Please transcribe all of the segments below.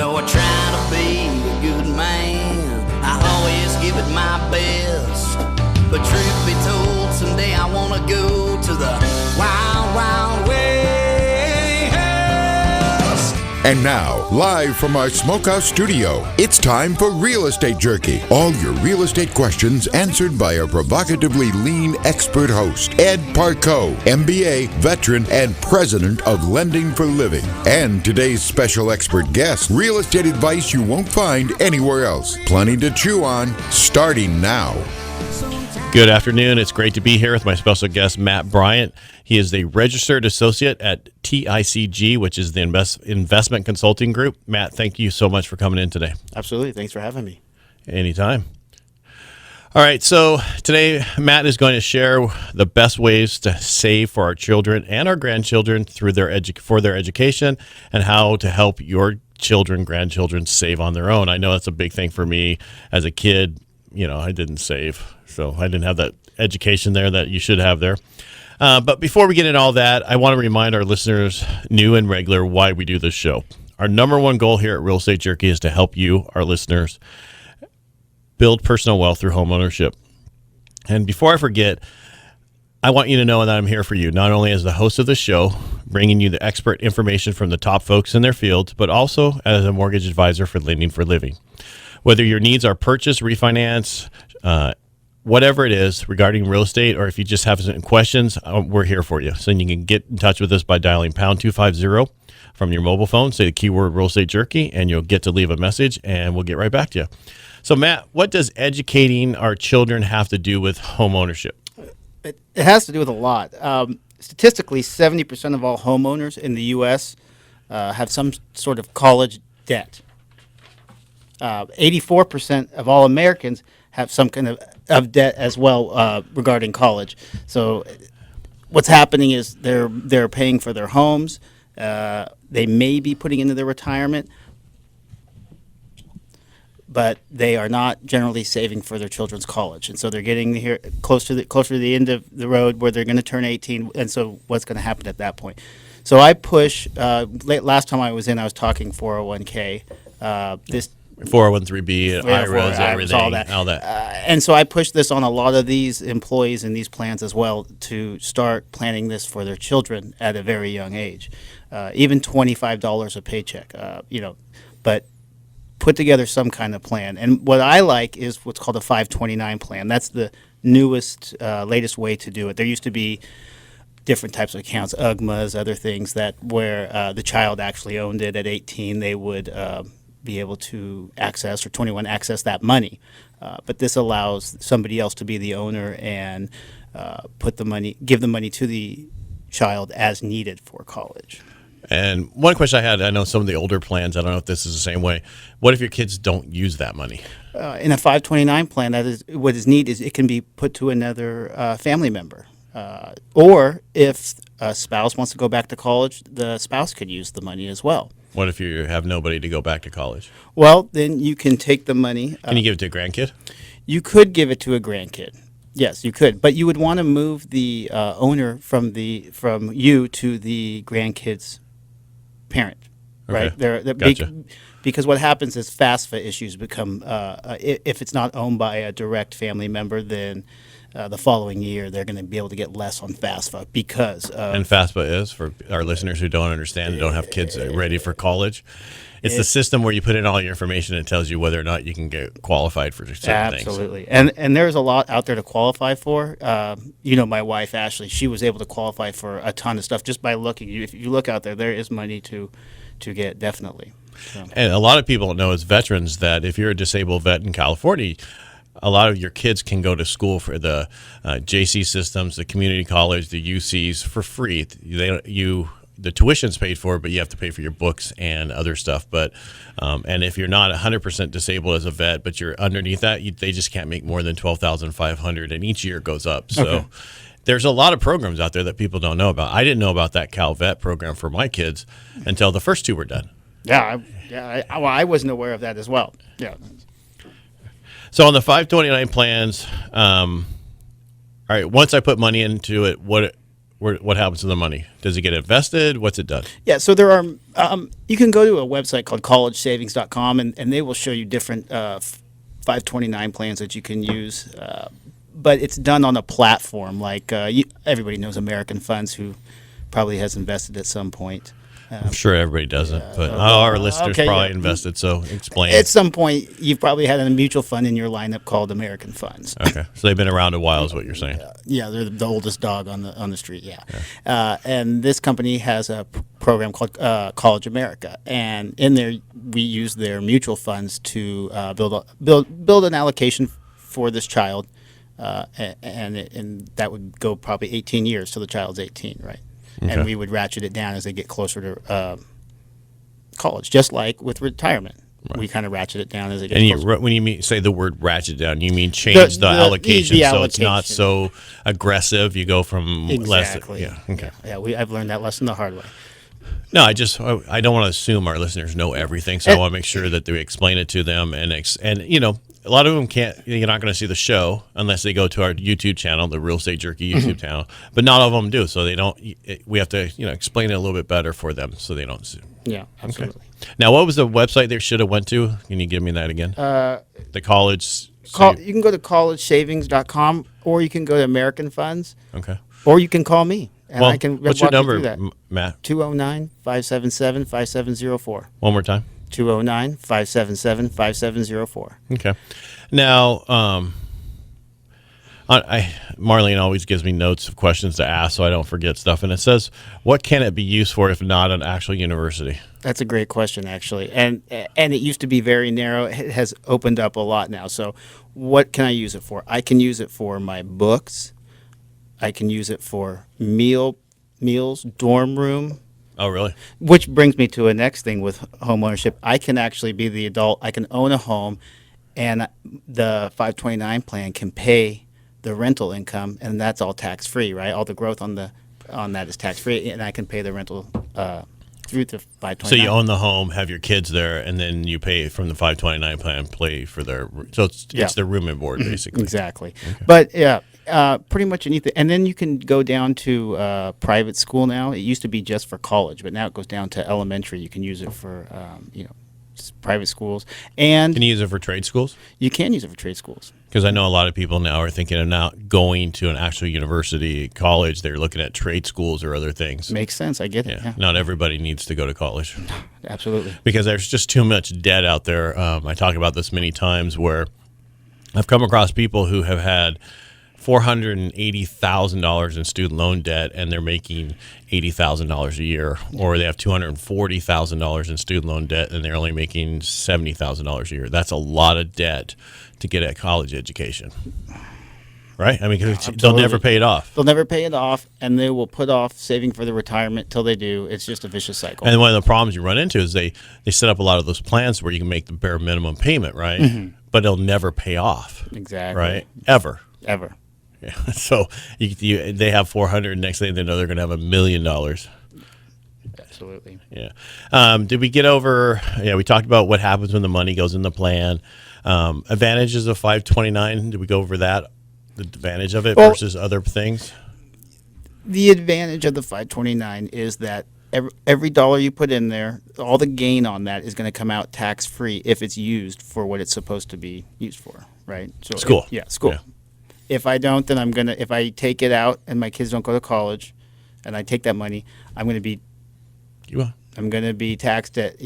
know I try to be a good man, I always give it my best. But truth be told, someday I wanna go to the wild, wild west. And now, live from our Smokehouse studio, it's time for Real Estate Jerky. All your real estate questions answered by a provocatively lean expert host, Ed Parcaut, MBA, veteran, and president of Lending for Living. And today's special expert guest, real estate advice you won't find anywhere else. Plenty to chew on, starting now. Good afternoon. It's great to be here with my special guest, Matt Bryant. He is the registered associate at TICG, which is the investment consulting group. Matt, thank you so much for coming in today. Absolutely. Thanks for having me. Anytime. All right. So today, Matt is going to share the best ways to save for our children and our grandchildren through for their education, and how to help your children, grandchildren save on their own. I know that's a big thing for me as a kid. You know, I didn't save, so I didn't have that education there that you should have there. But before we get into all that, I want to remind our listeners, new and regular, why we do this show. Our number one goal here at Real Estate Jerky is to help you, our listeners, build personal wealth through home ownership. And before I forget, I want you to know that I'm here for you, not only as the host of the show, bringing you the expert information from the top folks in their field, but also as a mortgage advisor for Lending for Living. Whether your needs are purchase, refinance, whatever it is regarding real estate, or if you just have some questions, we're here for you. So you can get in touch with us by dialing pound 250 from your mobile phone, say the keyword Real Estate Jerky, and you'll get to leave a message, and we'll get right back to you. So, Matt, what does educating our children have to do with home ownership? It has to do with a lot. Statistically, 70% of all homeowners in the U.S. Have some sort of college debt. 84% of all Americans have some kind of debt as well regarding college. So what's happening is they're paying for their homes. They may be putting into their retirement, but they are not generally saving for their children's college. And so they're getting here closer to the end of the road where they're going to turn 18. And so what's going to happen at that point? So I push, last time I was talking 401k, this 401(b), IRAs, everything, all that. And so I push this on a lot of these employees in these plans as well to start planning this for their children at a very young age, even $25 a paycheck, but put together some kind of plan. And what I like is what's called a 529 plan. That's the newest, latest way to do it. There used to be different types of accounts, UGMAs, other things where the child actually owned it at 18. They would be able to access, or 21 access that money. But this allows somebody else to be the owner and give the money to the child as needed for college. And one question I had, I know some of the older plans, I don't know if this is the same way. What if your kids don't use that money? In a 529 plan, what is neat is it can be put to another family member. Or if a spouse wants to go back to college, the spouse could use the money as well. What if you have nobody to go back to college? Well, then you can take the money. Can you give it to a grandkid? You could give it to a grandkid. Yes, you could. But you would want to move the owner from you to the grandkid's parent, right? Okay. Gotcha. Because what happens is FAFSA issues become, if it's not owned by a direct family member, then the following year they're going to be able to get less on FAFSA because of... And FAFSA is, for our listeners who don't understand and don't have kids ready for college, it's the system where you put in all your information and it tells you whether or not you can get qualified for certain things. Absolutely. And there's a lot out there to qualify for. My wife, Ashley, she was able to qualify for a ton of stuff just by looking. If you look out there, there is money to get, definitely. So. And a lot of people don't know as veterans that if you're a disabled vet in California, a lot of your kids can go to school for the JC systems, the community college, the UCs for free. The tuition's paid for, but you have to pay for your books and other stuff. But and if you're not 100% disabled as a vet, but you're underneath that, they just can't make more than $12,500, and each year goes up. So. Okay. There's a lot of programs out there that people don't know about. I didn't know about that Cal Vet program for my kids until the first two were done. I wasn't aware of that as well. Yeah. So on the 529 plans, all right, once I put money into it, what what happens to the money? Does it get invested? What's it done? Yeah, so there are, you can go to a website called collegesavings.com, and they will show you different 529 plans that you can use. But it's done on a platform like everybody knows American Funds, who probably has invested at some point. I'm sure everybody doesn't, but our listeners probably invested, so explain. At some point, you've probably had a mutual fund in your lineup called American Funds. Okay, so they've been around a while is what you're saying. Yeah, they're the oldest dog on the street, yeah. And this company has a program called College America, and in there we use their mutual funds to build an allocation for this child, and that would go probably 18 years till the child's 18, right? Okay. And we would ratchet it down as they get closer to college, just like with retirement. Right. We kind of ratchet it down as they get closer. When you say the word ratchet down, you mean change the allocation so it's not so aggressive. You go from less. Yeah. Okay. Yeah. I've learned that lesson the hard way. No, I don't want to assume our listeners know everything, so I want to make sure that we explain it to them, and a lot of them can't. You're not going to see the show unless they go to our YouTube channel, the Real Estate Jerky YouTube channel. But not all of them do, so they don't. We have to explain it a little bit better for them so they don't. Yeah, absolutely. Okay. Now, what was the website they should have went to? Can you give me that again? The college. You can go to collegesavings.com, or you can go to American Funds. Okay. Or you can call me. And I can what's your number, Matt? 209-577-5704. One more time. 209-577-5704. Okay. Now, Marlene always gives me notes of questions to ask so I don't forget stuff. And it says, what can it be used for if not an actual university? That's a great question, actually. And it used to be very narrow. It has opened up a lot now. So what can I use it for? I can use it for my books. I can use it for meals, dorm room. Oh, really? Which brings me to a next thing with home ownership. I can actually be the adult. I can own a home, and the 529 plan can pay the rental income, and that's all tax-free, right? All the growth on that is tax-free, and I can pay the rental through the 529. So you own the home, have your kids there, and then you pay from the 529 plan, pay for their. So it's their room and board, basically. Exactly. Okay. But yeah. Pretty much anything, and then you can go down to private school now. It used to be just for college, but now it goes down to elementary. You can use it for private schools, and can you use it for trade schools? You can use it for trade schools because I know a lot of people now are thinking of not going to an actual university, college. They're looking at trade schools or other things. Makes sense. I get it. Yeah. Not everybody needs to go to college. Absolutely, because there's just too much debt out there. I talk about this many times where I've come across people who have had $480,000 in student loan debt, and they're making $80,000 a year, or they have $240,000 in student loan debt, and they're only making $70,000 a year. That's a lot of debt to get a college education, right? I mean, they'll never pay it off. They'll never pay it off, and they will put off saving for the retirement till they do. It's just a vicious cycle. And one of the problems you run into is they set up a lot of those plans where you can make the bare minimum payment, right? Mm-hmm. But it'll never pay off. Exactly. Right? Ever. Yeah. So they have 400. Next thing they know, they're going to have $1 million. Absolutely. Yeah. Did we get over? Yeah, we talked about what happens when the money goes in the plan. Advantages of 529. Did we go over that? The advantage of it versus other things. The advantage of the 529 is that every dollar you put in there, all the gain on that is going to come out tax free if it's used for what it's supposed to be used for. Right. So school. School. Yeah. If I don't, then if I take it out and my kids don't go to college, and I take that money, I'm going to be taxed at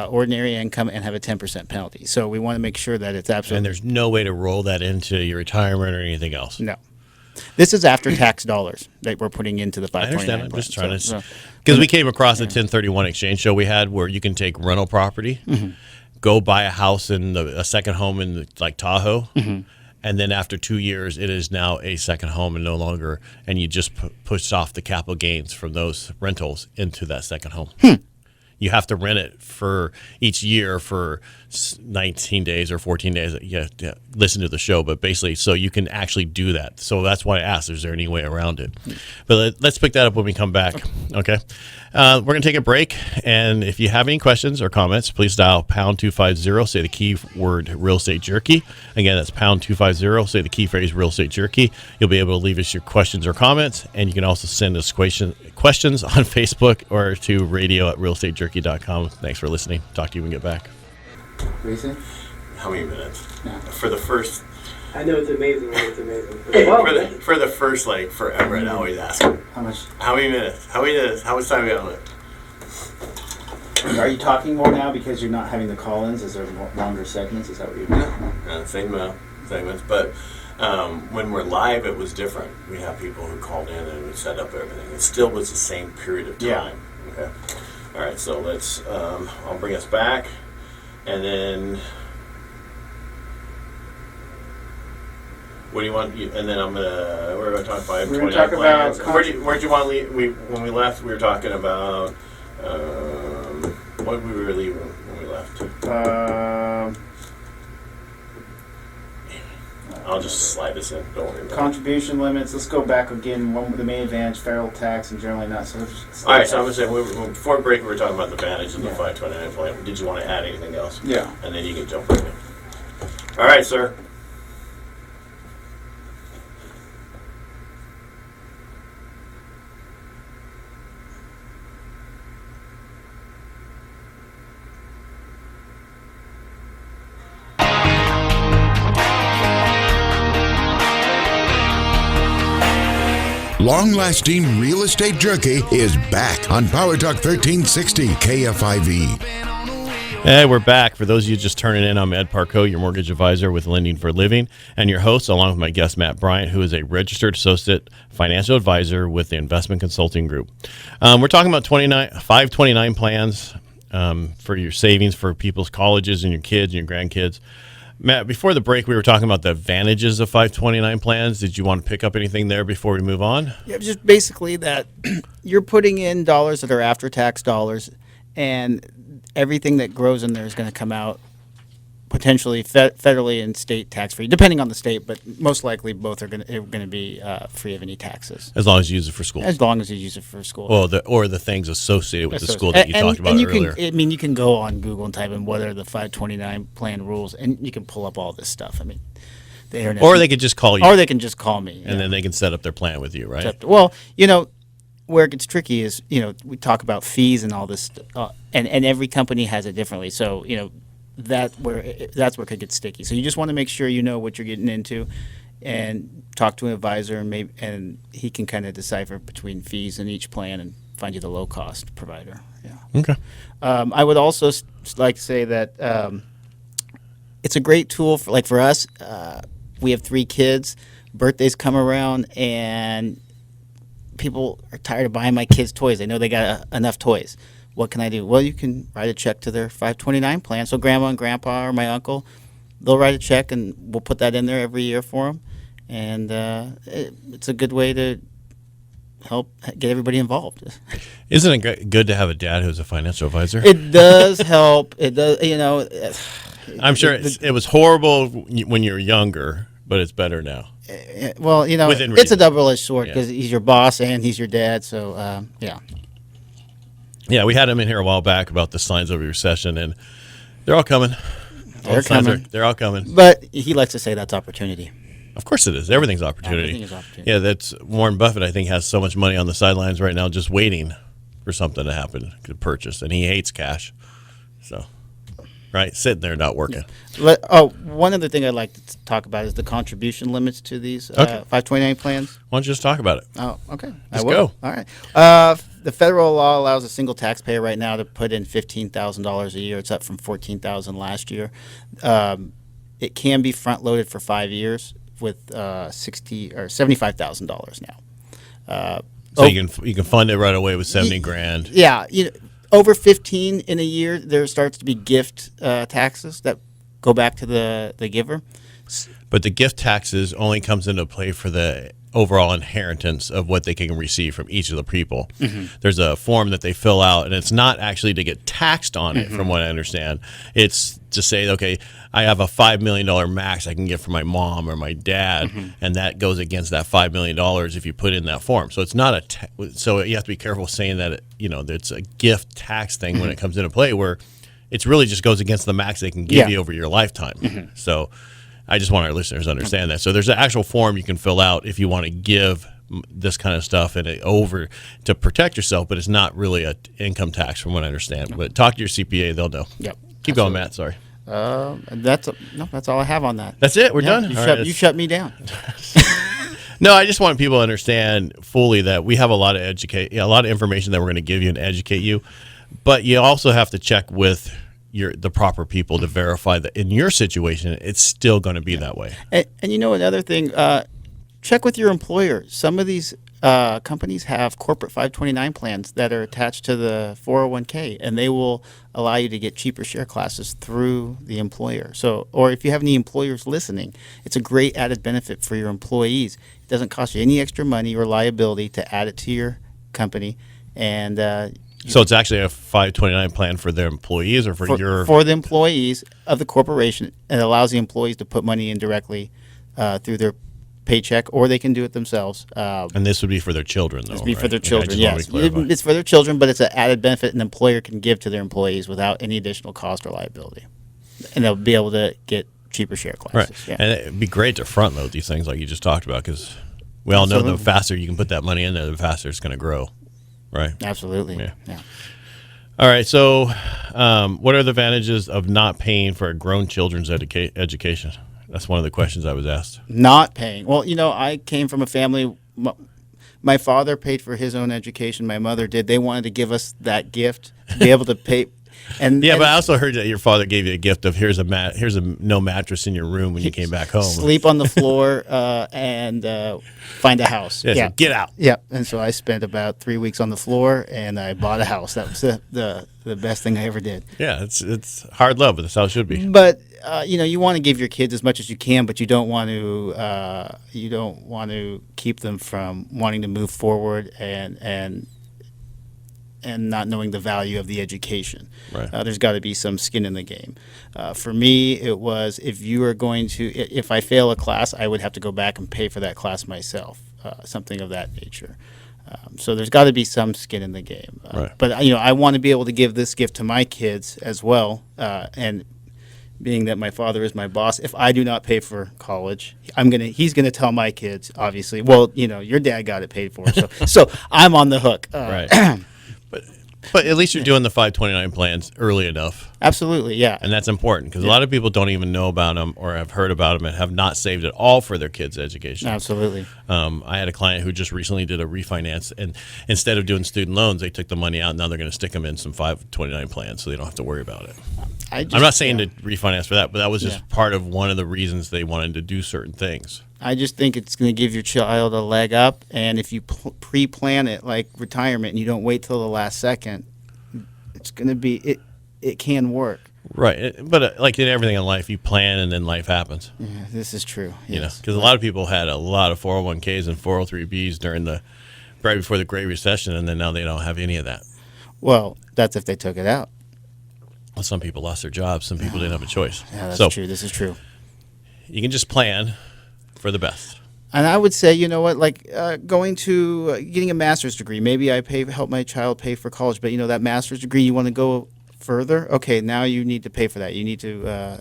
ordinary income and have a 10% penalty. So we want to make sure that it's absolutely. And there's no way to roll that into your retirement or anything else. No, this is after tax dollars that we're putting into the 529. I understand. I'm just trying to because we came across a 1031 exchange show we had where you can take rental property, go buy a house in a second home in like Tahoe. Mm-hmm. And then after 2 years, it is now a second home and no longer, and you just push off the capital gains from those rentals into that second home. You have to rent it for each year for 19 days or 14 days. Yeah, listen to the show, but basically, so you can actually do that. So that's why I asked, is there any way around it? But let's pick that up when we come back, okay? We're going to take a break, and if you have any questions or comments, please dial pound 250, say the keyword Real Estate Jerky. Again, that's pound 250, say the key phrase Real Estate Jerky. You'll be able to leave us your questions or comments, and you can also send us questions on Facebook or to radio@realestatejerky.com. Thanks for listening. Talk to you when we get back. Reason? How many minutes? Yeah. For the first, I know it's amazing. It's amazing. for the first like forever, I'd always ask him, How much? how many minutes? How much time we got on it? Are you talking more now because you're not having the call-ins? Is there longer segments? Is that what you're doing? Same segments, but when we're live, it was different. We have people who called in and would set up everything. It still was the same period of time. Yeah. Okay. All right. So let's. I'll bring us back, and then. What do you want? And then we're gonna talk about. We're gonna talk about. Where'd you want to leave? When we left, we were talking about. What we were leaving when we left. I'll just slide this in. Don't worry about Contribution limits. Let's go back again. The main advantage, federal tax, and generally not. So. All right. So I'm gonna say before break, we were talking about the advantage of the 529 plan. Did you want to add anything else? Yeah. And then you can jump right in. All right, sir. Long-lasting Real Estate Jerky is back on Power Talk 1360 KFIV. Hey, we're back. For those of you just turning in, I'm Ed Parcaut, your mortgage advisor with Lending for a Living, and your host, along with my guest, Matt Bryant, who is a registered associate financial advisor with the Investment Consulting Group. We're talking about 529 plans for your savings for people's colleges and your kids and your grandkids. Matt, before the break, we were talking about the advantages of 529 plans. Did you want to pick up anything there before we move on? Yeah, just basically that you're putting in dollars that are after-tax dollars, and everything that grows in there is going to come out potentially federally and state tax-free, depending on the state, but most likely both are going to be free of any taxes. As long as you use it for school. As long as you use it for school. Well, or the things associated with the school that you talked about earlier. You can go on Google and type in what are the 529 plan rules, and you can pull up all this stuff. I mean, the internet. Or they could just call you. Or they can just call me. And then they can set up their plan with you, right? Well, where it gets tricky is, we talk about fees and all this, and every company has it differently. So, that's where it could get sticky. So you just want to make sure you know what you're getting into, and talk to an advisor, and he can kind of decipher between fees in each plan and find you the low cost provider. Yeah. Okay. I would also like to say that it's a great tool for us. We have 3 kids. Birthdays come around, and people are tired of buying my kids toys. They know they got enough toys. What can I do? Well, you can write a check to their 529 plan. So grandma and grandpa or my uncle, they'll write a check, and we'll put that in there every year for them. And it's a good way to help get everybody involved. Isn't it good to have a dad who's a financial advisor? It does help. It does, I'm sure it was horrible when you were younger, but it's better now. Well, Within it's a reason. double-edged sword because he's your boss and he's your dad. So, yeah. Yeah, we had him in here a while back about the signs of a recession, and they're all coming. They're coming. They're all coming. But he likes to say that's opportunity. Of course it is. Everything's opportunity. Everything is opportunity. Yeah, that's Warren Buffett, I think, has so much money on the sidelines right now just waiting for something to happen to purchase, and he hates cash. So, right, sitting there not working. One other thing I'd like to talk about is the contribution limits to these 529 plans. Why don't you just talk about it? Oh, okay. Let's I will. go. All right. The federal law allows a single taxpayer right now to put in $15,000 a year. It's up from $14,000 last year. It can be front loaded for 5 years with $60,000 or $75,000 now. So you can fund it right away with $70,000. Yeah, over 15 in a year, there starts to be gift taxes that go back to the giver. But the gift taxes only comes into play for the overall inheritance of what they can receive from each of the people. There's a form that they fill out, and it's not actually to get taxed on it, from what I understand. It's to say, okay, I have a $5 million max I can get from my mom or my dad, and that goes against that $5 million if you put in that form. So it's not so you have to be careful saying that it's a gift tax thing when it comes into play, where it's really just goes against the max they can give you over your lifetime. So I just want our listeners to understand that. So there's an actual form you can fill out if you want to give this kind of stuff and over to protect yourself, but it's not really an income tax from what I understand. But talk to your CPA; they'll know. Yep. Keep going, Matt. Sorry. That's all I have all on that. That's it. We're done. You shut me down. No, I just want people to understand fully that we have a lot of information that we're going to give you and educate you, but you also have to check with the proper people to verify that in your situation it's still going to be that way. And another thing, check with your employer. Some of these companies have corporate 529 plans that are attached to the 401k, and they will allow you to get cheaper share classes through the employer. So, or if you have any employers listening, it's a great added benefit for your employees. It doesn't cost you any extra money or liability to add it to your company, and so it's actually a 529 plan for their employees or for the employees of the corporation. It allows the employees to put money in directly through their paycheck, or they can do it themselves. And this would be for their children, though. This would be for their Okay, children, yes. It's for their children, but it's an added benefit an employer can give to their employees without any additional cost or liability. And they'll be able to get cheaper share classes. Right. Yeah. And it'd be great to front load these things like you just talked about, because we all know the faster you can put that money in there, the faster it's going to grow. Right. Absolutely. Yeah. All right. So, what are the advantages of not paying for a grown children's education? That's one of the questions I was asked. Not paying. Well, I came from a family. My father paid for his own education. My mother did. They wanted to give us that gift to be able to pay. But I also heard that your father gave you a gift of here's a no mattress in your room when you came back home. Sleep on the floor and find a house. Yeah. Get out. Yeah. And so I spent about 3 weeks on the floor and I bought a house. That was the best thing I ever did. Yeah, it's hard love, but that's how it should be. But you want to give your kids as much as you can, but you don't want to keep them from wanting to move forward and not knowing the value of the education. Right. There's got to be some skin in the game. For me, it was if I fail a class, I would have to go back and pay for that class myself, something of that nature. So there's got to be some skin in the game. Right. But I want to be able to give this gift to my kids as well, and being that my father is my boss, if I do not pay for college, he's gonna tell my kids, obviously, well, your dad got it paid for, so I'm on the hook. Right. But at least you're doing the 529 plans early enough. Absolutely, yeah. And that's important because a lot of people don't even know about them or have heard about them and have not saved at all for their kids' education. Absolutely. I had a client who just recently did a refinance, and instead of doing student loans, they took the money out, and now they're going to stick them in some 529 plans so they don't have to worry about it. I'm not saying to refinance for that, but that was just part of one of the reasons they wanted to do certain things. I just think it's going to give your child a leg up, and if you pre-plan it like retirement and you don't wait till the last second, it's going to be it can work. Right, but like in everything in life, you plan and then life happens. Yeah, this is true. Yes. Because a lot of people had a lot of 401ks and 403bs right before the Great Recession, and then now they don't have any of that. Well, that's if they took it out. Well, some people lost their jobs. Some people didn't have a choice. Yeah, that's true. This is true. You can just plan for the best. And I would say, like getting a master's degree. Maybe I help my child pay for college, but that master's degree, you want to go further. Okay, now you need to pay for that. You need to,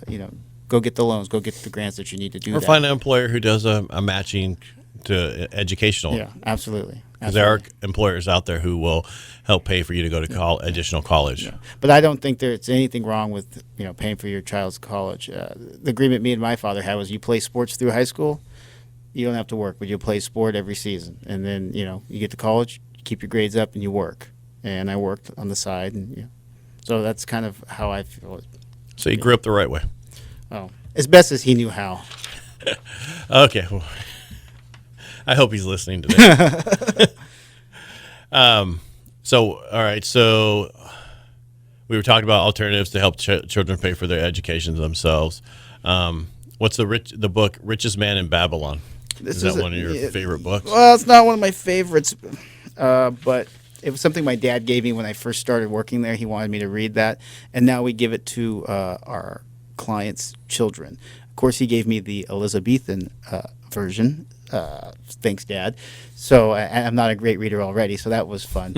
go get the loans, go get the grants that you need to do. Or find an employer who does a matching to educational. Yeah, absolutely. Because there are employers out there who will help pay for you to go to additional college. Yeah. But I don't think there's anything wrong with paying for your child's college. The agreement me and my father had was you play sports through high school, you don't have to work, but you play sport every season. And then, you get to college, you keep your grades up, and you work. And I worked on the side. And so that's kind of how I feel. So you grew up the right way. Oh, as best as he knew how. Okay. Well, I hope he's listening today. All right. So we were talking about alternatives to help children pay for their education themselves. What's the book Richest Man in Babylon? Is that one of your favorite books? Well, it's not one of my favorites, but it was something my dad gave me when I first started working there. He wanted me to read that, and now we give it to our clients' children. Of course, he gave me the Elizabethan version. Thanks, Dad. So I'm not a great reader already, so that was fun.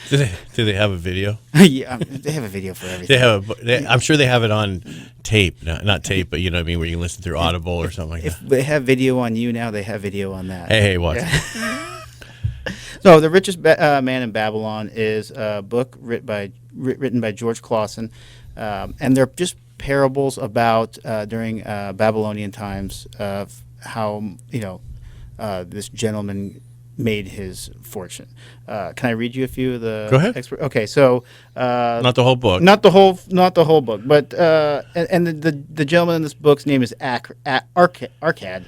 Do they have a video? Yeah, they have a video for everything. I'm sure they have it on tape, not tape, but you know what I mean, where you can listen through Audible or something like If that. they have video on you now, they have video on that. Hey, watch. Yeah. So, The Richest Man in Babylon is a book written by George Clausen, and they're just parables about during Babylonian times of how this gentleman made his fortune. Can I read you a few of the? Go ahead. Okay, so Not the whole book. not the whole book, but and the gentleman in this book's name is Arcad,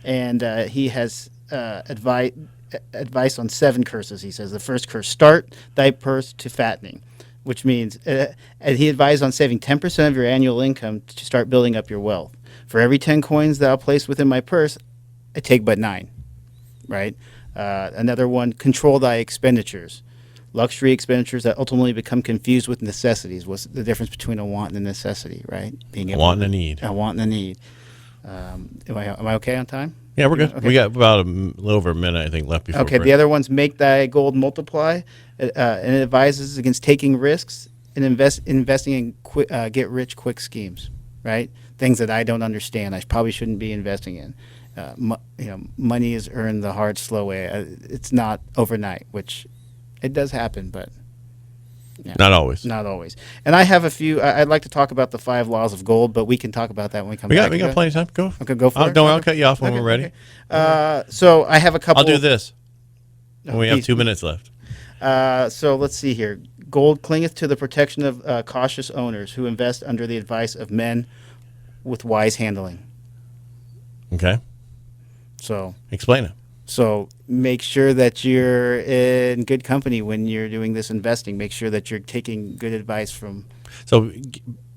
and he has advice on 7 curses. He says the first curse: start thy purse to fattening, which means and he advised on saving 10% of your annual income to start building up your wealth. For every 10 coins thou place within my purse, I take but 9. Right. Another one: control thy expenditures. Luxury expenditures that ultimately become confused with necessities. What's the difference between a want and a necessity, right? A want and a need. A want and a need. Am I okay on time? Yeah, we're good. Okay. We got about a little over a minute, I think, left before. Okay, break. the other one's make thy gold multiply, and it advises against taking risks and investing in get rich quick schemes, right? Things that I don't understand. I probably shouldn't be investing in. Money is earned the hard, slow way. It's not overnight, which it does happen, but yeah, Not always. not always. And I have a few. I'd like to talk about the 5 laws of gold, but we can talk about that when we come We back. got plenty of time. Go. Okay, go for it. No, Okay. I'll cut you off when Okay, we're ready. okay. So I have a couple. I'll do this. No, we have please, 2 minutes left. So let's see here. Gold clingeth to the protection of cautious owners who invest under the advice of men with wise handling. Okay. So Explain it. make sure that you're in good company when you're doing this investing. Make sure that you're taking good advice from. So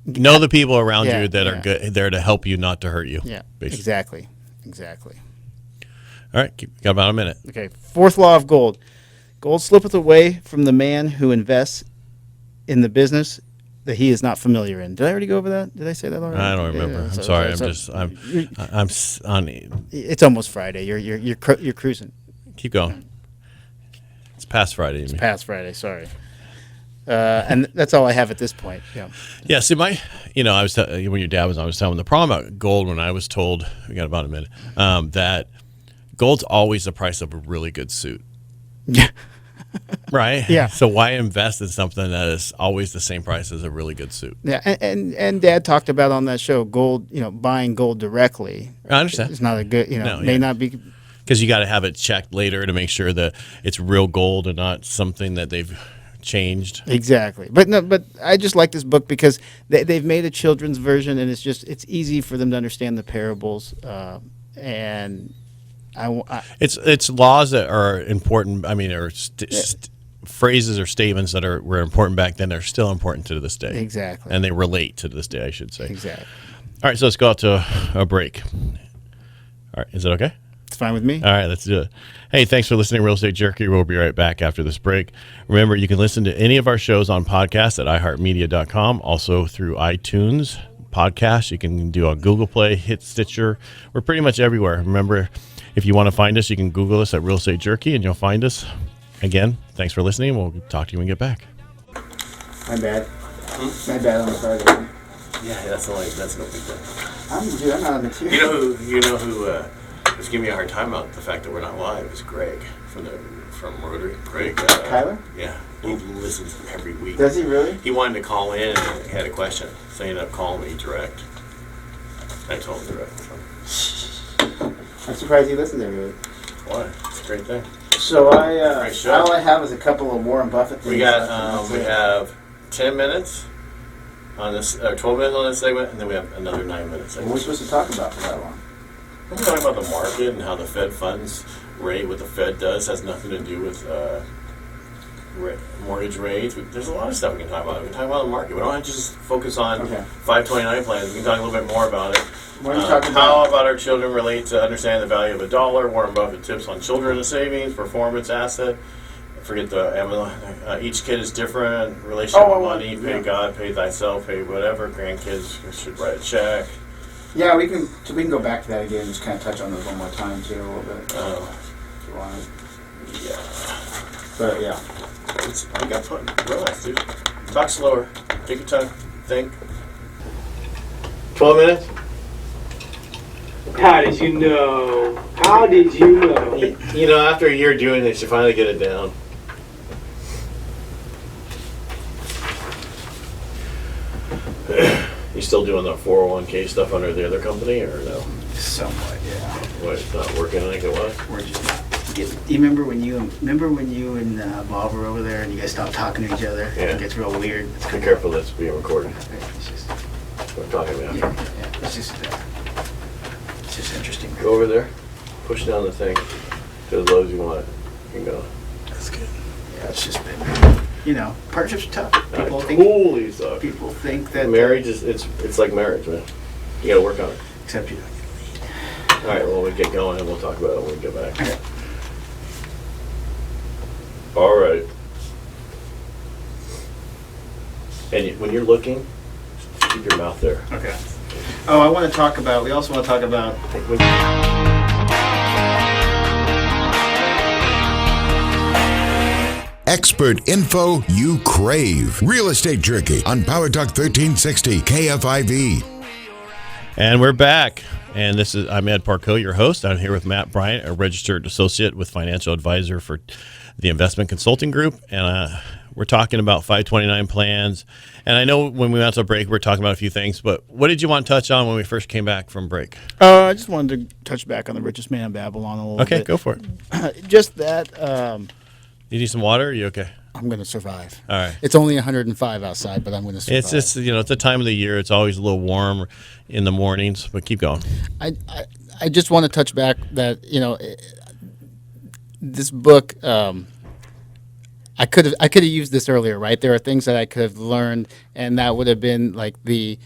know the people around Yeah, you that are yeah. good, there to help you, not to hurt you. Yeah, basically. exactly. All right. Got about a minute. Okay, 4th law of gold. Gold slippeth away from the man who invests in the business that he is not familiar in. Did I already go over that? Did I say that already? I don't remember. Yeah, I'm so- sorry. so- I'm on. It's almost Friday. You're cruising. Keep going. It's past Friday. You mean. Past Friday, sorry. And that's all I have at this point. Yeah. Yeah. See, I was when your dad was on, I was telling him the problem about gold. When I was told, we got about a minute, that gold's always the price of a really good suit. Yeah. Right. Yeah. So why invest in something that is always the same price as a really good suit? Yeah, and Dad talked about on that show gold. Buying gold directly. I understand. It's not a good. No, may yeah. not be. Because you got to have it checked later to make sure that it's real gold and not something that they've changed. Exactly, but I just like this book because they've made a children's version, and it's easy for them to understand the parables, and It's laws that are important. I mean, or phrases or statements that were important back then. They're still important to this day. Exactly. And they relate to this day, I should say. Exactly. All right, so let's go out to a break. All right, is it okay? It's fine with me. All right, let's do it. Hey, thanks for listening to Real Estate Jerky. We'll be right back after this break. Remember, you can listen to any of our shows on podcast at iHeartMedia.com, also through iTunes podcast. You can do on Google Play, hit Stitcher. We're pretty much everywhere. Remember, if you want to find us, you can Google us at Real Estate Jerky, and you'll find us. Again, thanks for listening. We'll talk to you when we get back. My bad. My bad on the Friday. Yeah, that's no big deal. I'm not a material. You know who was giving me a hard time about the fact that we're not live is Greg from Rotary. Greg. Kyler? Yeah, he listens every week. Does he really? He wanted to call in and he had a question, so he ended up calling me direct. I told him direct. I'm surprised he listens every week. Why? It's a great thing. So Great show. all I have is a couple of Warren Buffett things. We have 10 minutes on this, or 12 minutes on this segment, and then we have another 9 minutes. What are we supposed to talk about for that long? We're talking about the market and how the Fed funds rate, what the Fed does, has nothing to do with mortgage rates. There's a lot of stuff we can talk about. We can talk about the market. We don't have to just focus on Okay. 529 plans. We can talk a little bit more about it. What are you talking How about? about our children relate to understanding the value of a dollar? Warren Buffett tips on children and savings, performance, asset. Forget the each kid is different. Relationship with money. Pay God, pay thyself, pay whatever. Grandkids should write a check. Yeah, we can go back to that again and just kind of touch on those one more time too, a little bit. If you want. Yeah. But yeah. You got fun. Relax, dude. Talk slower. Take your time. Think. 12 minutes? How did you know? How did you know? You know, after a year doing this, you finally get it down. You still doing the 401k stuff under the other company, or no? Somewhat, yeah. What, it's not working like it was? We're just not getting. Do you remember when you and Bob were over there and you guys stopped talking to each other? Yeah. It gets real weird. It's Be careful, that's being recorded. It's just, We're talking about. yeah. It's just interesting. Go over there, push down the thing to as low as you want it. You can go. That's good. Yeah, it's just been, partnerships are tough. People Holy suck. People think that Marriage is it's like marriage, man. You gotta work on it. except you don't get All right, well, we get going and we'll talk about it when we get back. Okay. All right. And when you're looking, keep your mouth there. Okay. Oh, we also want to talk about Expert info you crave. Real Estate Jerky on Power Talk 1360 KFIV. And we're back. And I'm Ed Parcaut, your host. I'm here with Matt Bryant, a registered associate with financial advisor for the investment consulting group. And we're talking about 529 plans. And I know when we went to break, we're talking about a few things, but what did you want to touch on when we first came back from break? I just wanted to touch back on the richest man in Babylon a little bit. Okay, go for it. Just that You need some water? Are you okay? I'm going to survive. All right. It's only 105 outside, but I'm going to survive. It's just, it's a time of the year. It's always a little warm in the mornings, but keep going. I just want to touch back that, this book, I could have used this earlier, right? There are things that I could have learned, and that would have been like the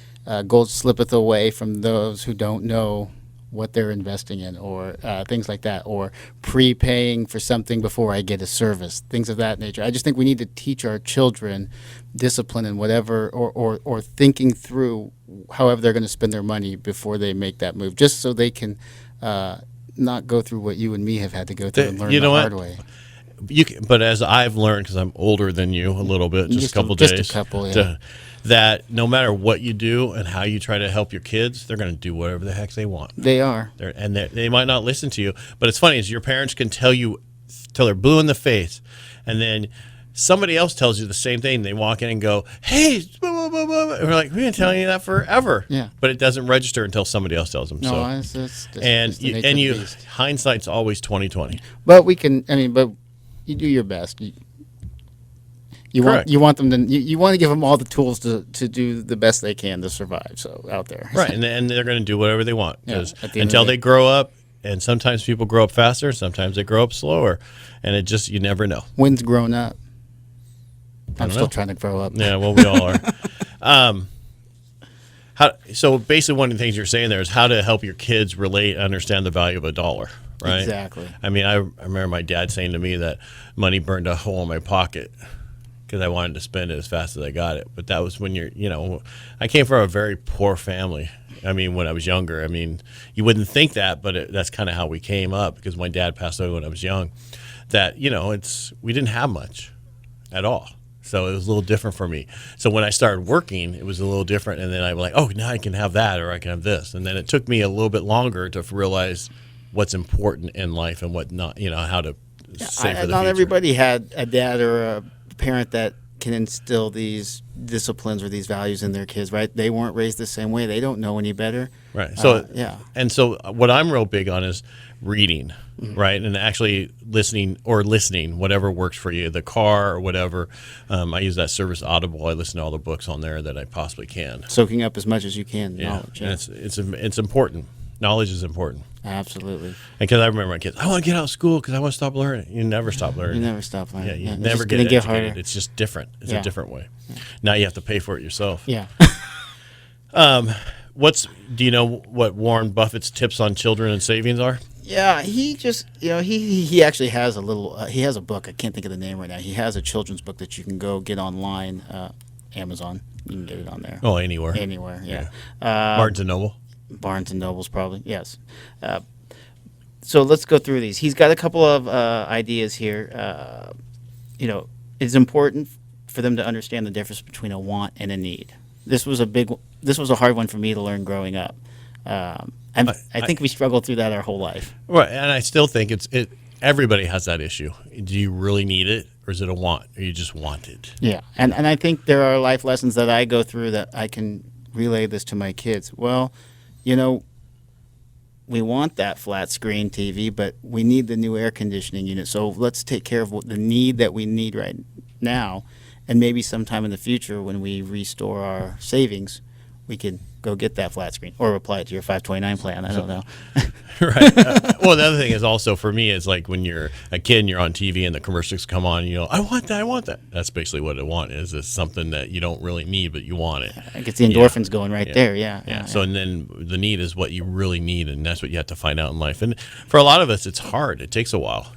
gold slippeth away from those who don't know what they're investing in, or things like that, or prepaying for something before I get a service, things of that nature. I just think we need to teach our children discipline and whatever, or thinking through however they're going to spend their money before they make that move, just so they can not go through what you and me have had to go through and learn the hard way. But as I've learned, because I'm older than you a little bit, just a couple days, just a couple, yeah. That no matter what you do and how you try to help your kids, they're going to do whatever the heck they want. They are. They might not listen to you. But it's funny is your parents can tell you till they're blue in the face, and then somebody else tells you the same thing. They walk in and go, "Hey," blah, blah, blah, blah. And we're like, "We've been telling you that forever." Yeah. But it doesn't register until somebody else tells them. No, so. it's the nature of the beast. Hindsight's always 20/20. But but you do your best. You want them to you want to give them all the tools to do the best they can to survive. So out there, Right, and they're going to do whatever they want Yeah, 'cause at the end until of the they day. grow up. And sometimes people grow up faster, sometimes they grow up slower, and you never know. When's grown up? I'm know. still trying to grow up. Yeah, well, we all are. So basically, one of the things you're saying there is how to help your kids relate and understand the value of a dollar, right? Exactly. I mean, I remember my dad saying to me that money burned a hole in my pocket because I wanted to spend it as fast as I got it. But that was when I came from a very poor family. I mean, when I was younger, I mean, you wouldn't think that, but that's kind of how we came up because my dad passed away when I was young. That, we didn't have much at all. So it was a little different for me. So when I started working, it was a little different. And then I was like, oh, now I can have that or I can have this. And then it took me a little bit longer to realize what's important in life and what not, how to save for the Not future. everybody had a dad or a parent that can instill these disciplines or these values in their kids, right? They weren't raised the same way. They don't know any better. Right. So yeah. And so what I'm real big on is reading, right? And actually listening, whatever works for you, the car or whatever. I use that service Audible. I listen to all the books on there that I possibly can. Soaking up as much as you can Yeah. knowledge. And it's important. Knowledge is important. Absolutely. Because I remember my kids, I want to get out of school because I want to stop learning. You never stop learning. You never stop learning. Yeah, you It's never just get gonna educated. harder. It's just different. It's Yeah. a different way. Now you have to pay for it yourself. Yeah. Do you know what Warren Buffett's tips on children and savings are? Yeah, he just, he actually has a little, he has a book. I can't think of the name right now. He has a children's book that you can go get online, Amazon. You can get it on there. Oh, anywhere. Anywhere, yeah. Barnes and Noble. Barnes and Nobles, probably, yes. So let's go through these. He's got a couple of ideas here. It's important for them to understand the difference between a want and a need. This was a hard one for me to learn growing up. I think we struggled through that our whole life. Right, and I still think everybody has that issue. Do you really need it, or is it a want, or you just want it? Yeah, and I think there are life lessons that I go through that I can relay this to my kids. Well, we want that flat screen TV, but we need the new air conditioning unit. So let's take care of the need that we need right now, and maybe sometime in the future when we restore our savings, we can go get that flat screen or apply it to your 529 plan. I don't know. Right. Well, the other thing is also for me is like when you're a kid and you're on TV and the commercials come on, I want that, I want that. That's basically what I want is something that you don't really need, but you want it. It gets the endorphins going right there. Yeah. So and then the need is what you really need, and that's what you have to find out in life. And for a lot of us, it's hard. It takes a while,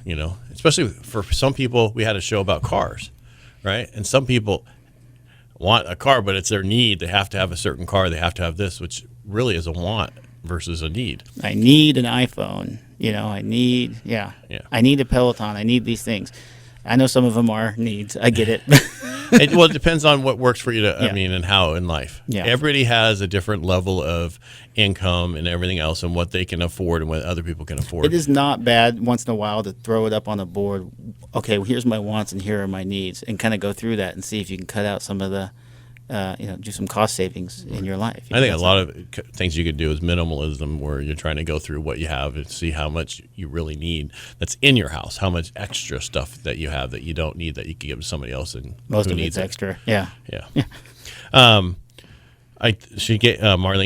especially for some people. We had a show about cars, right? And some people want a car, but it's their need. They have to have a certain car. They have to have this, which really is a want versus a need. I need an iPhone. I need, I need a Peloton. I need these things. I know some of them are needs. I get it. It depends on what works for you and how in life. Yeah. Everybody has a different level of income and everything else and what they can afford and what other people can afford. It is not bad once in a while to throw it up on a board. Okay, well, here's my wants and here are my needs, and kind of go through that and see if you can cut out some of the, do some cost savings in your life. I think a lot of things you could do is minimalism, where you're trying to go through what you have and see how much you really need that's in your house, how much extra stuff that you have that you don't need that you can give to somebody else. And most who of needs it's extra. Yeah. Marlene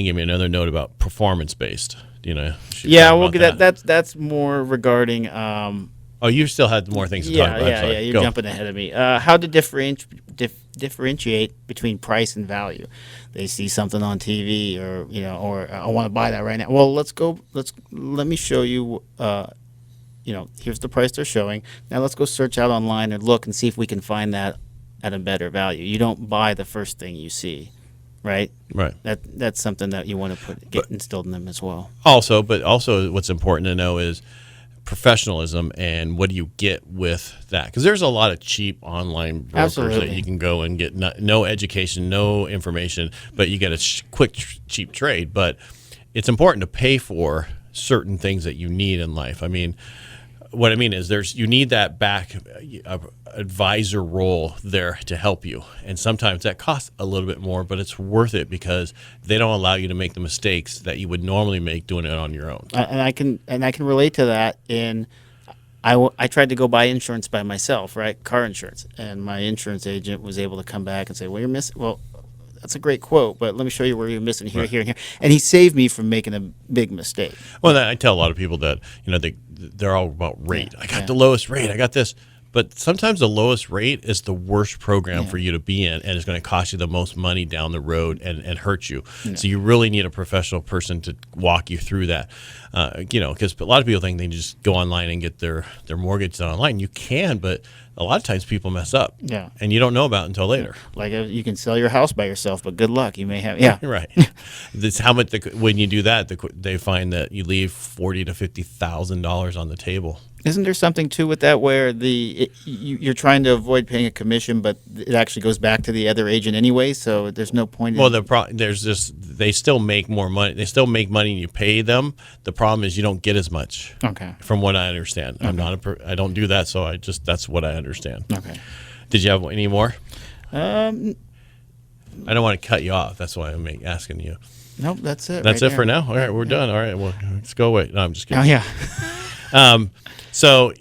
gave me another note about performance based. We'll get that. That's more regarding. Oh, you still had more things to talk about. Yeah. You're jumping ahead of me. How to differentiate between price and value. They see something on TV, or I want to buy that right now. Well, let me show you. Here's the price they're showing. Now let's go search out online and look and see if we can find that at a better value. You don't buy the first thing you see, right? Right. That's something that you want to get instilled in them as well. Also, what's important to know is professionalism and what do you get with that, because there's a lot of cheap online brokers that you can go and get no education, no information, but you get a quick cheap trade. But it's important to pay for certain things that you need in life. I mean, what I mean is you need that back advisor role there to help you, and sometimes that costs a little bit more, but it's worth it because they don't allow you to make the mistakes that you would normally make doing it on your own. And I can relate to that. I tried to go buy insurance by myself, right? Car insurance, and my insurance agent was able to come back and say, "Well, you're missing." Well, that's a great quote, but let me show you where you're missing here, here, and here. And he saved me from making a big mistake. Well, I tell a lot of people that they're all about rate. I got the lowest rate. I got this. But sometimes the lowest rate is the worst program for you to be in, and it's going to cost you the most money down the road and hurt you. Yeah. So you really need a professional person to walk you through that. Because a lot of people think they can just go online and get their mortgage done online. You can, but a lot of times people mess up. Yeah. And you don't know about it until later. Like you can sell your house by yourself, but good luck. You may have right. This how much when you do that, they find that you leave $40,000 to $50,000 on the table. Isn't there something too with that where you're trying to avoid paying a commission, but it actually goes back to the other agent anyway? So there's no point. Well, they still make more money. They still make money, and you pay them. The problem is you don't get as much. Okay. From what I understand, okay. I don't do that, so that's what I understand. Okay. Did you have any more? I don't want to cut you off. That's why I'm asking you. Nope, that's it. That's right it there. For now. All right, we're done. All right, well, let's go away. No, I'm just kidding. Oh yeah. So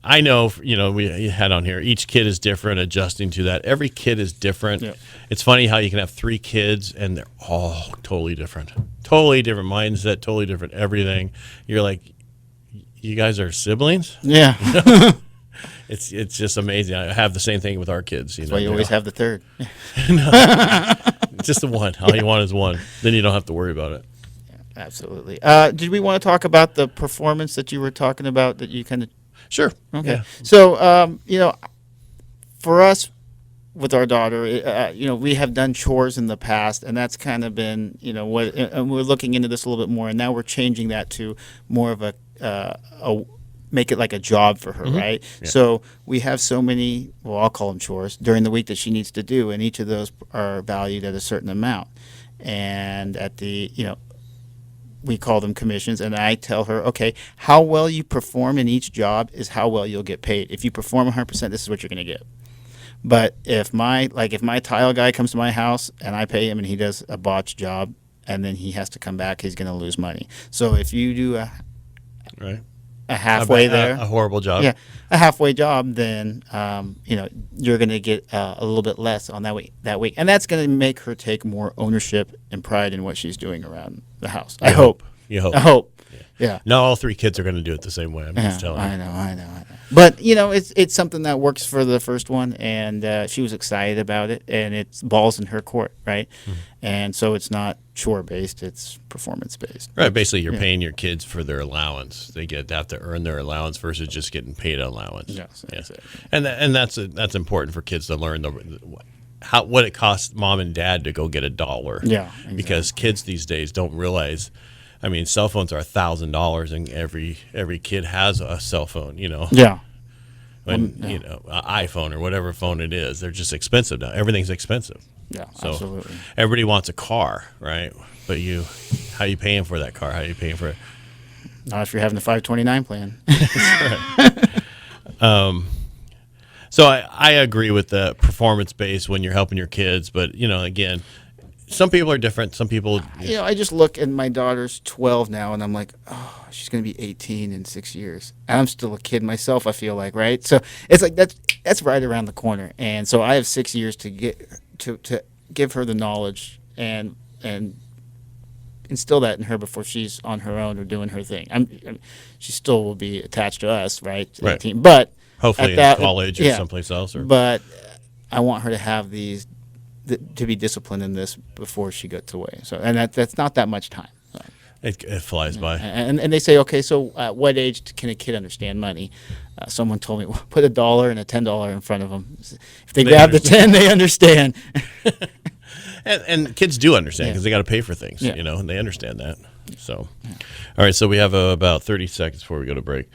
I know, we had on here, each kid is different, adjusting to that. Every kid is different. Yeah. It's funny how you can have 3 kids and they're all totally different mindset, totally different everything. You're like, you guys are siblings? Yeah. It's just amazing. I have the same thing with our kids. That's why you always have the third. Just the one. All you want is one. Then you don't have to worry about it. Absolutely. Did we want to talk about the performance that you were talking about that you kind of... Sure. Okay. Yeah. So, for us with our daughter, we have done chores in the past, and that's kind of been, and we're looking into this a little bit more, and now we're changing that to more of a make it like a job for her, right? Yeah. So we have so many, well, I'll call them chores, during the week that she needs to do, and each of those are valued at a certain amount. And at the, we call them commissions, and I tell her, okay, how well you perform in each job is how well you'll get paid. If you perform 100%, this is what you're going to get. But if my tile guy comes to my house and I pay him and he does a botched job and then he has to come back, he's going to lose money. So if you do a halfway a horrible job. Yeah, a halfway job, then you're going to get a little bit less on that week, and that's going to make her take more ownership and pride in what she's doing around the house. I hope. You hope. I hope. Yeah. Not all 3 kids are going to do it the same way. I'm just telling you. I know. But it's something that works for the first one, and she was excited about it, and it's balls in her court, right? And so it's not chore based; it's performance based. Right. Basically, you're paying your kids for their allowance. They have to earn their allowance versus just getting paid allowance. Yes. Yeah. That's it. And that's important for kids to learn what it costs mom and dad to go get $1. Yeah. Exactly. Because kids these days don't realize. I mean, cell phones are $1,000, and every kid has a cell phone. Yeah. An iPhone or whatever phone it is, they're just expensive now. Everything's expensive. Yeah. So absolutely. everybody wants a car, right? But how you paying for that car? How you paying for it? Not if you're having the 529 plan. So I agree with the performance base when you're helping your kids, but again, some people are different. Some people, I just look and my daughter's 12 now, and I'm like, oh, she's going to be 18 in 6 years. And I'm still a kid myself, I feel like, right? So it's like that's right around the corner. And so I have 6 years to get to give her the knowledge and instill that in her before she's on her own or doing her thing. She still will be attached to us, right? To the team. But hopefully in college or someplace else. But I want her to have to be disciplined in this before she gets away. So, and that's not that much time. So. It flies by. And they say, okay, so at what age can a kid understand money? Someone told me, put $1 and a $10 in front of them. If they grab the 10, they understand. And kids do understand because they got to pay for things, and they understand that. So, all right, so we have about 30 seconds before we go to break.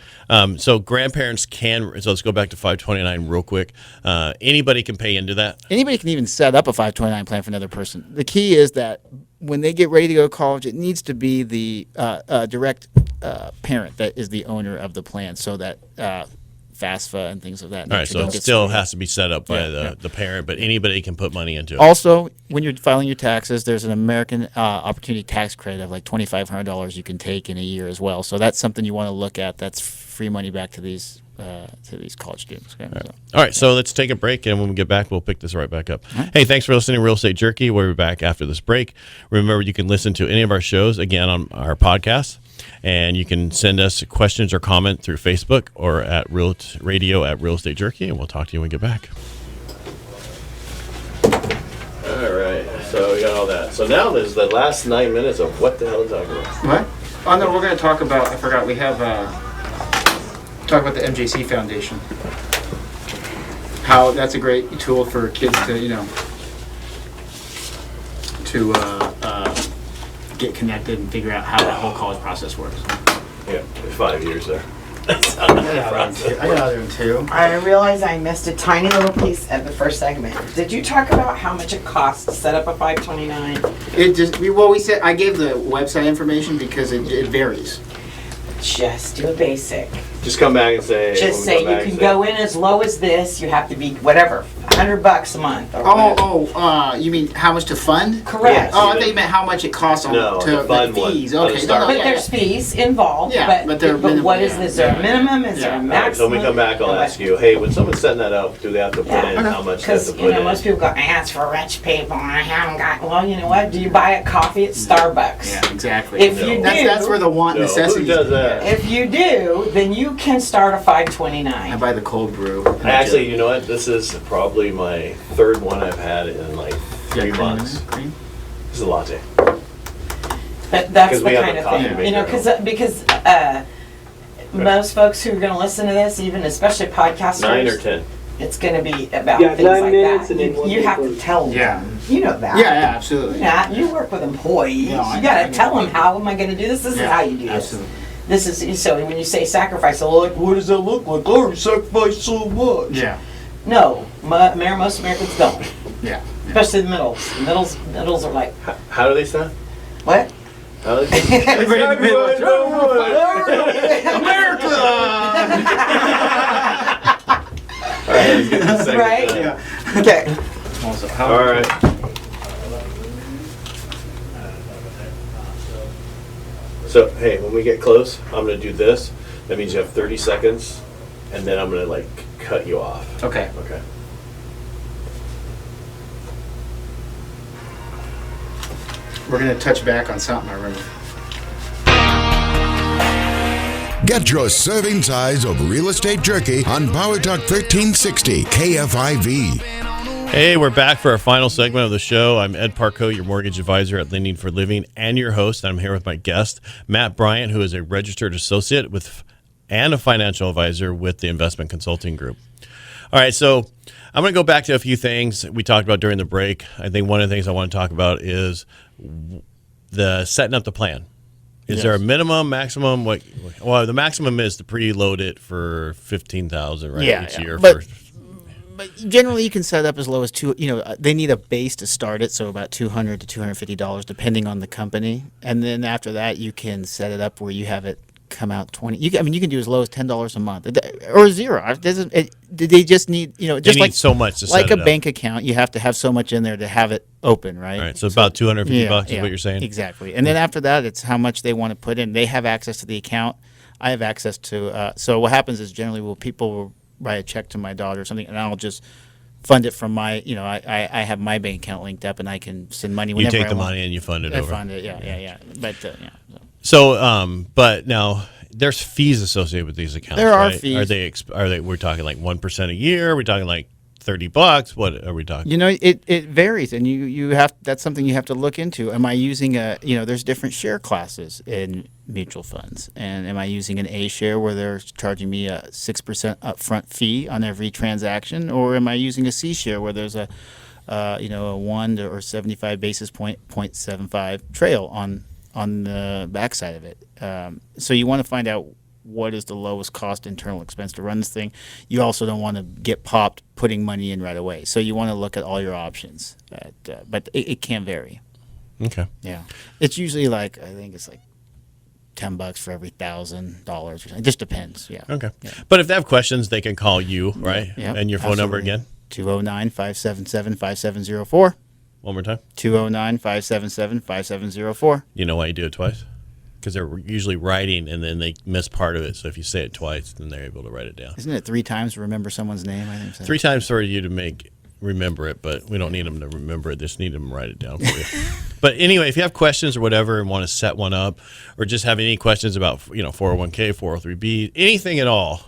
So grandparents so let's go back to 529 real quick. Anybody can pay into that? Anybody can even set up a 529 plan for another person. The key is that when they get ready to go to college, it needs to be the direct parent that is the owner of the plan, so that FAFSA and things of that nature. All right, so it still has to be set up by the parent, but anybody can put money into it. Also, when you're filing your taxes, there's an American Opportunity Tax Credit of like $2,500 you can take in a year as well. So that's something you want to look at. That's free money back to these college students. Okay? All right, so let's take a break, and when we get back, we'll pick this right back up. Right. Hey, thanks for listening to Real Estate Jerky. We'll be back after this break. Remember, you can listen to any of our shows, again, on our podcast. And you can send us questions or comment through Facebook or at radio at Real Estate Jerky, and we'll talk to you when we get back. All right, so we got all that. So now there's the last 9 minutes of what the hell is that about? What? Oh no, we're going to talk about. I forgot. We have talk about the MJC Foundation. How that's a great tool for kids to get connected and figure out how that whole college process works. Yeah, 5 years there. I got there in 2. I realize I missed a tiny little piece of the first segment. Did you talk about how much it costs to set up a 529? We said I gave the website information because it varies. Just do a basic. Just come back and say. Just say you can go in as low as this. You have to be whatever, $100 a month. Or whatever. You mean how much to fund? Correct. Yes. Oh, I thought you meant how much it costs to the fund the fees. one. Okay, Start. But yeah, there's fees involved. Yeah, but they're minimal, what is yeah. this? Is there a minimum? Is there a All right, maximum? so when we come back, I'll ask you, hey, when someone's setting that up, do they have to put in how much they have to Because put in? most people go, it's for rich people. I haven't got. Well, you know what? Do you buy a coffee at Starbucks? Yeah, exactly. If you do, That's where the want No, necessity. who does that? If you do, then you can start a I $5.29. buy the cold brew. Actually, you know what? This is probably my third one I've had in like 3 months. Cream? This is a latte. But that's 'Cause we the have kind a of coffee thing, you know, maker. because most folks who are going to listen to this, even especially podcasters, 9 or 10. it's going to be about Yeah, things 9 like minutes that. and then You have to 1 tell them. Yeah. You know that. Yeah, absolutely. Yeah, you work with employees. Yeah, I you got know. to tell them, how am I going to do this? This is how you do absolutely. this. This is so when you say sacrifice, they're like, what does that look like? I already sacrificed so much. Yeah, No, most Americans don't, yeah. especially the middles. The middles are like, How do they sound? what? How do they sound? Everybody in the middle. America! All right, let's get this segment Right? done. Yeah. Okay. Also, All right. So, hey, when we get close, I'm going to do this. That means you have 30 seconds, and then I'm going to, like, cut you off. Okay. Okay. We're gonna touch back on something I remember. Get your serving size of real estate jerky on Power Talk 1360 KFIV. Hey, we're back for our final segment of the show. I'm Ed Parcaut, your mortgage advisor at Lending for Living, and your host. I'm here with my guest, Matt Bryant, who is a registered associate and a financial advisor with the Investment Consulting Group. All right, so I'm going to go back to a few things we talked about during the break. I think one of the things I want to talk about is the setting up the plan. Is there a minimum, maximum? Well, the maximum is to preload it for $15,000 each year. But generally, you can set up as low as they need a base to start it, so about $200 to $250, depending on the company. And then after that, you can set it up where you have it come out 20. You can do as low as $10 a month or zero. They just need just they need like so much to like set a it up. bank account. You have to have so much in there to have it open, right? All right, so about $250 is what you're saying? Exactly. And then after that, it's how much they want to put in. They have access to the account. I have access to. So what happens is generally, people will write a check to my daughter or something, and I'll just fund it from my. I have my bank account linked up, and I can send money whenever You take I the want. money and you fund it I over. fund it. Yeah. But So, but now there's fees associated with these accounts. There are right? fees. Are they? We're talking like 1% a year. We're talking like $30. What are we talking? it varies, and you have that's something you have to look into. Am I using there's different share classes in mutual funds, and am I using an A share where they're charging me a 6% upfront fee on every transaction, or am I using a C share where there's a 1 or 75 basis point 0.75 trail on the backside of it? So you want to find out what is the lowest cost internal expense to run this thing. You also don't want to get popped putting money in right away. So you want to look at all your options. But it can vary. Okay. Yeah. It's usually I think it's like $10 for every $1,000 or something. It just depends. Yeah. Okay. But if they have questions, they can call you, right? Yeah, And your phone number absolutely. again? 209-577-5704. One more time. 209-577-5704. You know why you do it twice? Because they're usually writing and then they miss part of it. So if you say it twice, then they're able to write it down. Isn't it 3 times to remember someone's name? I think so. 3 times for you to remember it, but we don't need them to remember it. Just need them to write it down for you. But anyway, if you have questions or whatever and want to set one up, or just have any questions about 401k, 403b, anything at all,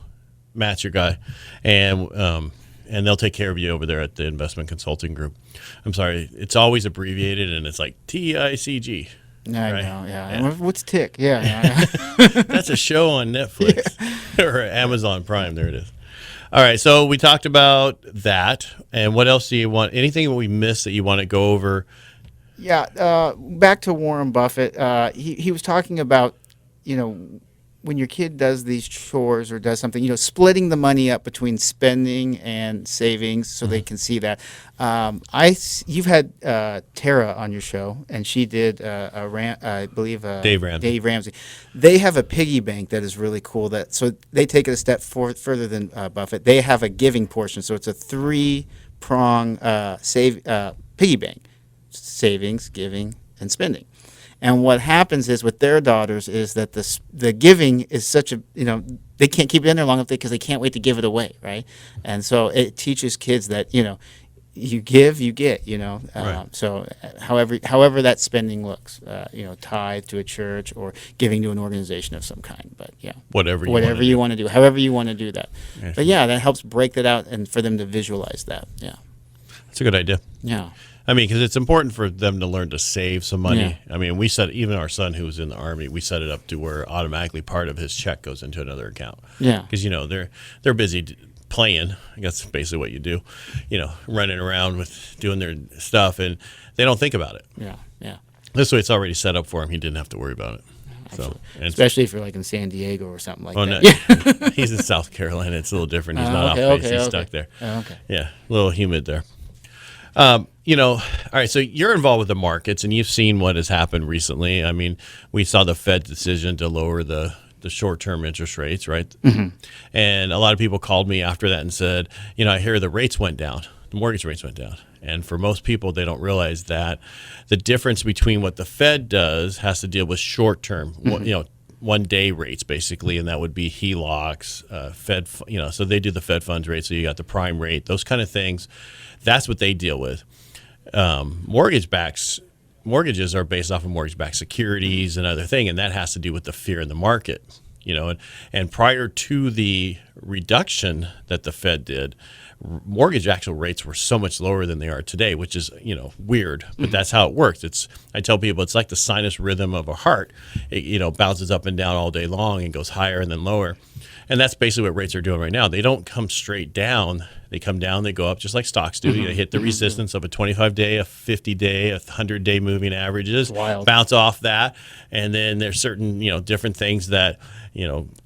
Matt's your guy, and they'll take care of you over there at the Investment Consulting Group. I'm sorry, it's always abbreviated and it's like TICG. I Right. know, yeah. Yeah. What's TIC? Yeah. That's a show on Netflix or Amazon Prime. There it is. All right, so we talked about that, and what else do you want? Anything that we missed that you want to go over? Yeah, back to Warren Buffett. He was talking about, when your kid does these chores or does something, splitting the money up between spending and savings so they can see that. You've had Tara on your show, and she did I believe Dave Ramsey. They have a piggy bank that is really cool. So they take it a step further than Buffett. They have a giving portion, so it's a 3-prong piggy bank: savings, giving, and spending. And what happens is with their daughters is that the giving is such a, they can't keep it in there long enough because they can't wait to give it away, right? And so it teaches kids that, you give, you get, Right. So however that spending looks, tithe to a church or giving to an organization of some kind. But yeah, Whatever you want to do, however you want to do that. Yeah. But yeah, that helps break that out and for them to visualize that. Yeah. That's a good idea. Yeah. I mean, because it's important for them to learn to save some money. Yeah. I mean, even our son who was in the Army, we set it up to where automatically part of his check goes into another account. Yeah. Because, they're busy playing. I guess that's basically what you do, running around with doing their stuff, and they don't think about it. Yeah. Yeah. This way it's already set up for him. He didn't have to worry about it. So, especially if you're like in San Diego or something like that. No, he's in South Carolina. It's a little different. He's not off base. He's stuck there. Oh, okay. Yeah, a little humid there. All right, so you're involved with the markets, and you've seen what has happened recently. I mean, we saw the Fed decision to lower the short-term interest rates, right? Mm-hmm. And a lot of people called me after that and said, I hear the rates went down, the mortgage rates went down. And for most people, they don't realize that the difference between what the Fed does has to deal with short-term, one-day rates, basically, and that would be HELOCs, Fed, so they do the Fed funds rate, so you got the prime rate, those kind of things. That's what they deal with. Mortgages are based off of mortgage-backed securities and other thing, and that has to do with the fear in the market, and prior to the reduction that the Fed did, mortgage actual rates were so much lower than they are today, which is, weird, but that's how it works. I tell people it's like the sinus rhythm of a heart. It, bounces up and down all day long and goes higher and then lower. And that's basically what rates are doing right now. They don't come straight down. They come down, they go up just like stocks do. You hit the resistance of a 25-day, a 50-day, a 100-day moving averages, bounce off that. And then there's certain, different things that,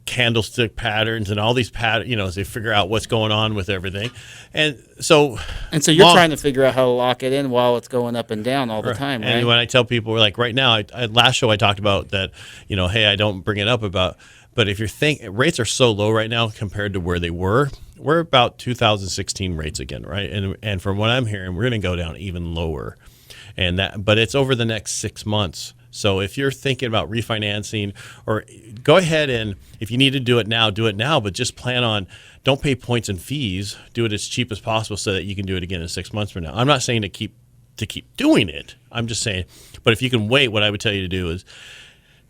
candlestick patterns and all these patterns, as they figure out what's going on with everything. And so you're trying to figure out how to lock it in while it's going up and down all the time, right? And when I tell people, we're like right now, last show I talked about that, hey, I don't bring it up about, but if you're rates are so low right now compared to where they were, we're about 2016 rates again, right? And from what I'm hearing, we're going to go down even lower. But it's over the next 6 months. So if you're thinking about refinancing, or go ahead and if you need to do it now, but just plan on, don't pay points and fees, do it as cheap as possible so that you can do it again in 6 months from now. I'm not saying to keep doing it. I'm just saying, but if you can wait, what I would tell you to do is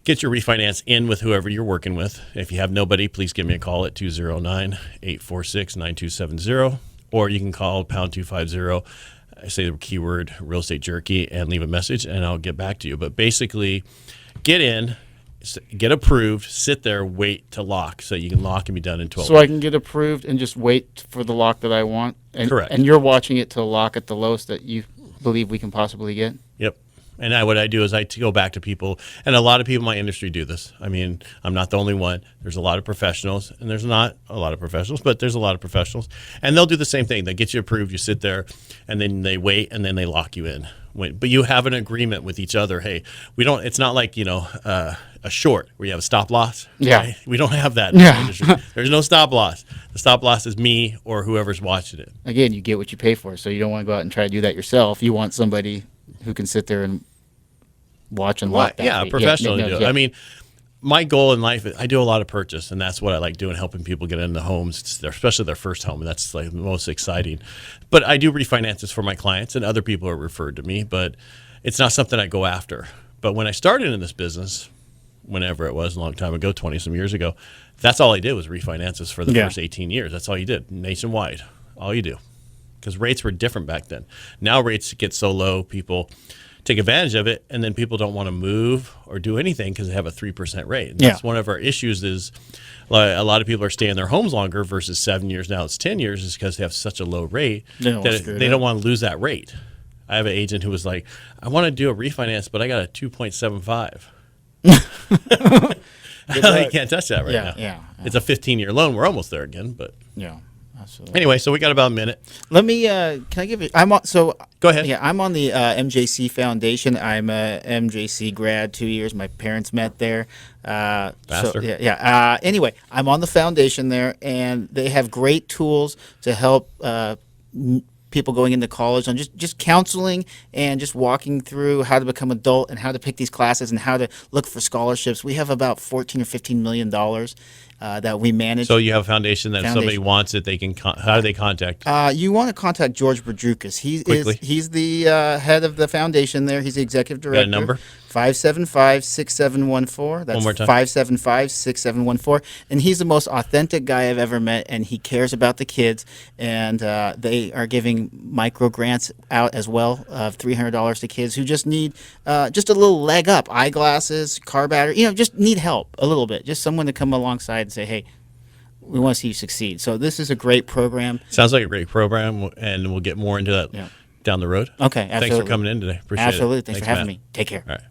get your refinance in with whoever you're working with. If you have nobody, please give me a call at 209-846-9270, or you can call pound 250. I say the keyword Real Estate Jerky and leave a message, and I'll get back to you. But basically, get in, get approved, sit there, wait to lock, so you can lock and be done in 12 So months. I can get approved and just wait for the lock that I want? Correct. And you're watching it to lock at the lowest that you believe we can possibly get? Yep. And what I do is I go back to people, and a lot of people in my industry do this. I mean, I'm not the only one. There's a lot of professionals, and there's not a lot of professionals, but there's a lot of professionals. And they'll do the same thing. They get you approved, you sit there, and then they wait, and then they lock you in. But you have an agreement with each other. Hey, it's not like, a short where you have a stop loss. Yeah. Right? We don't have that in the industry. There's no stop loss. The stop loss is me or whoever's watching it. Again, you get what you pay for, so you don't want to go out and try to do that yourself. You want somebody who can sit there and watch and lock that. Yeah, fee. professionally do it. Yeah. I mean, my goal in life is I do a lot of purchase, and that's what I like doing, helping people get into homes, especially their first home, and that's like the most exciting. But I do refinances for my clients, and other people are referred to me, but it's not something I go after. But when I started in this business, whenever it was, a long time ago, 20-some years ago, that's all I did was refinances for the first 18 years. That's all you did, nationwide, all you do. Because rates were different back then. Now rates get so low, people take advantage of it, and then people don't want to move or do anything because they have a 3% rate. And that's one of our issues is a lot of people are staying in their homes longer versus 7 years. Now it's 10 years is because they have such a low rate that they don't want to lose that rate. I have an agent who was like, I want to do a refinance, but I got a 2.75. Good You luck. can't touch that right now. Yeah. It's a 15-year loan. We're almost there again, but Yeah. Absolutely. anyway, so we got about a minute. Let me. Can I give it? I'm on. So Go ahead. Yeah, I'm on the MJC Foundation. I'm a MJC grad, 2 years. My parents met there. Bastard. So, yeah. Anyway, I'm on the foundation there, and they have great tools to help people going into college on just counseling and just walking through how to become adult and how to pick these classes and how to look for scholarships. We have about $14 or $15 million that we manage. So you have a foundation that if somebody Foundation. wants it, they can. How do they contact? You want to contact George Brdzukas. Quickly. He's the head of the foundation there. He's the executive director. Got a number? 575-6714. That's One more time. 575-6714. And he's the most authentic guy I've ever met, and he cares about the kids. And they are giving micro grants out as well of $300 to kids who just need just a little leg up, eyeglasses, car battery, just need help a little bit. Just someone to come alongside and say, hey, we want to see you succeed. So this is a great program. Sounds like a great program, and we'll get more into that down the road. Okay, absolutely. Thanks for coming in today. Appreciate it. Absolutely. Thanks for having Matt. me. Take care. All right.